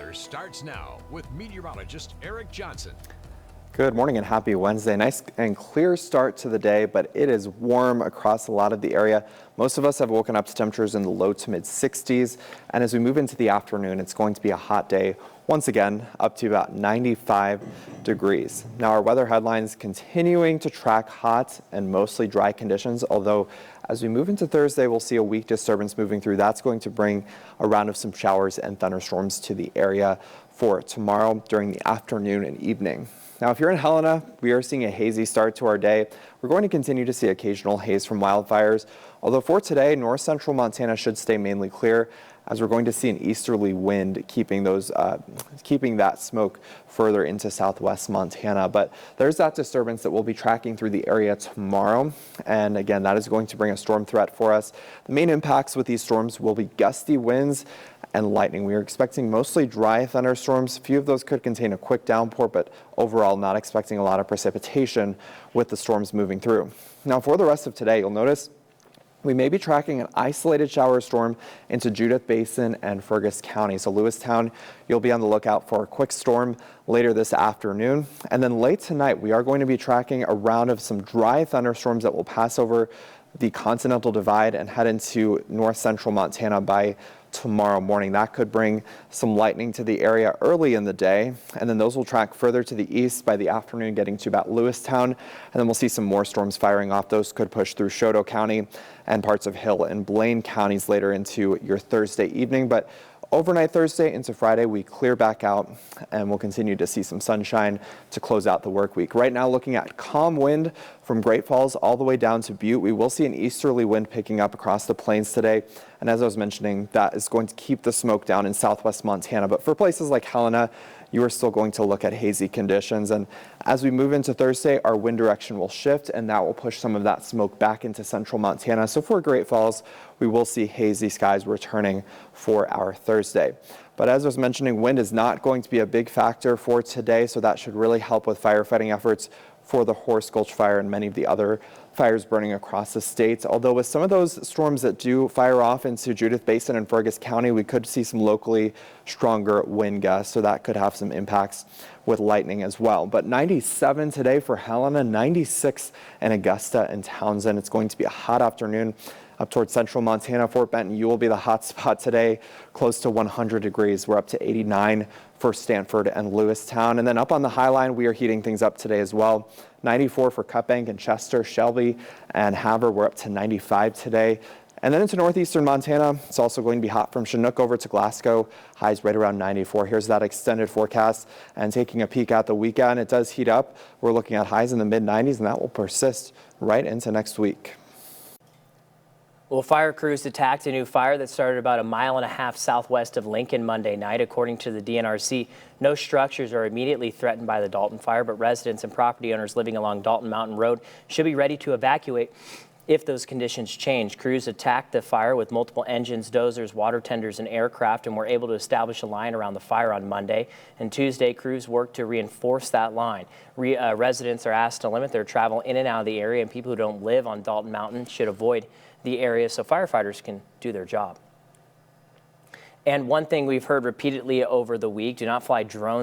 weather starts now with meteorologist Eric Johnson. Good morning and happy Wednesday. Nice and clear start to the day, but it is warm across a lot of the area. Most of us have woken up to temperatures in the low to mid 60s. And as we move into the afternoon, it's going to be a hot day once again, up to about 95 degrees. Now our weather headlines continuing to track hot and mostly dry conditions, although as we move into Thursday, we'll see a weak disturbance moving through. That's going to bring a round of some showers and thunderstorms to the area for tomorrow during the afternoon and evening. Now, if you're in Helena, we are seeing a hazy start to our day. We're going to continue to see occasional haze from wildfires, although for today, north central Montana should stay mainly clear, as we're going to see an easterly wind keeping that smoke further into southwest Montana. But there's that disturbance that we'll be tracking through the area tomorrow. And again, that is going to bring a storm threat for us. The main impacts with these storms will be gusty winds and lightning. We are expecting mostly dry thunderstorms. A few of those could contain a quick downpour, but overall not expecting a lot of precipitation with the storms moving through. Now for the rest of today, you'll notice we may be tracking an isolated shower storm into Judith Basin and Fergus County. So Lewistown, you'll be on the lookout for a quick storm later this afternoon. And then late tonight, we are going to be tracking a round of some dry thunderstorms that will pass over the Continental Divide and head into north central Montana by tomorrow morning. That could bring some lightning to the area early in the day, and then those will track further to the east by the afternoon, getting to about Lewistown, and then we'll see some more storms firing off. Those could push through Choteau County and parts of Hill and Blaine counties later into your Thursday evening. But overnight Thursday into Friday, we clear back out and we'll continue to see some sunshine to close out the work week. Right now, looking at calm wind from Great Falls all the way down to Butte. We will see an easterly wind picking up across the plains today. And as I was mentioning, that is going to keep the smoke down in southwest Montana. But for places like Helena, you are still going to look at hazy conditions. And as we move into Thursday, our wind direction will shift and that will push some of that smoke back into central Montana. So for Great Falls, we will see hazy skies returning for our Thursday. But as I was mentioning, wind is not going to be a big factor for today, so that should really help with firefighting efforts for the Horse Gulch fire and many of the other fires burning across the state. Although with some of those storms that do fire off into Judith Basin and Fergus County, we could see some locally stronger wind gusts, so that could have some impacts with lightning as well. But 97 today for Helena, 96 in Augusta and Townsend. It's going to be a hot afternoon up towards central Montana. Fort Benton, you will be the hot spot today, close to 100 degrees. We're up to 89 for Stanford and Lewistown. And then up on the High Line, we are heating things up today as well. 94 for Cut Bank and Chester, Shelby and Havre. We're up to 95 today. And then into northeastern Montana, it's also going to be hot from Chinook over to Glasgow. Highs right around 94. Here's that extended forecast. And taking a peek at the weekend, it does heat up. We're looking at highs in the mid 90s, and that will persist right into next week. Well, fire crews attacked a new fire that started about 1.5 miles southwest of Lincoln Monday night. According to the DNRC, no structures are immediately threatened by the Dalton fire, but residents and property owners living along Dalton Mountain Road should be ready to evacuate if those conditions change. Crews attacked the fire with multiple engines, dozers, water tenders, and aircraft, and were able to establish a line around the fire on Monday. And Tuesday, crews worked to reinforce that line. Residents are asked to limit their travel in and out of the area, and people who don't live on Dalton Mountain should avoid the area so firefighters can do their job. And one thing we've heard repeatedly over the week, do not fly drones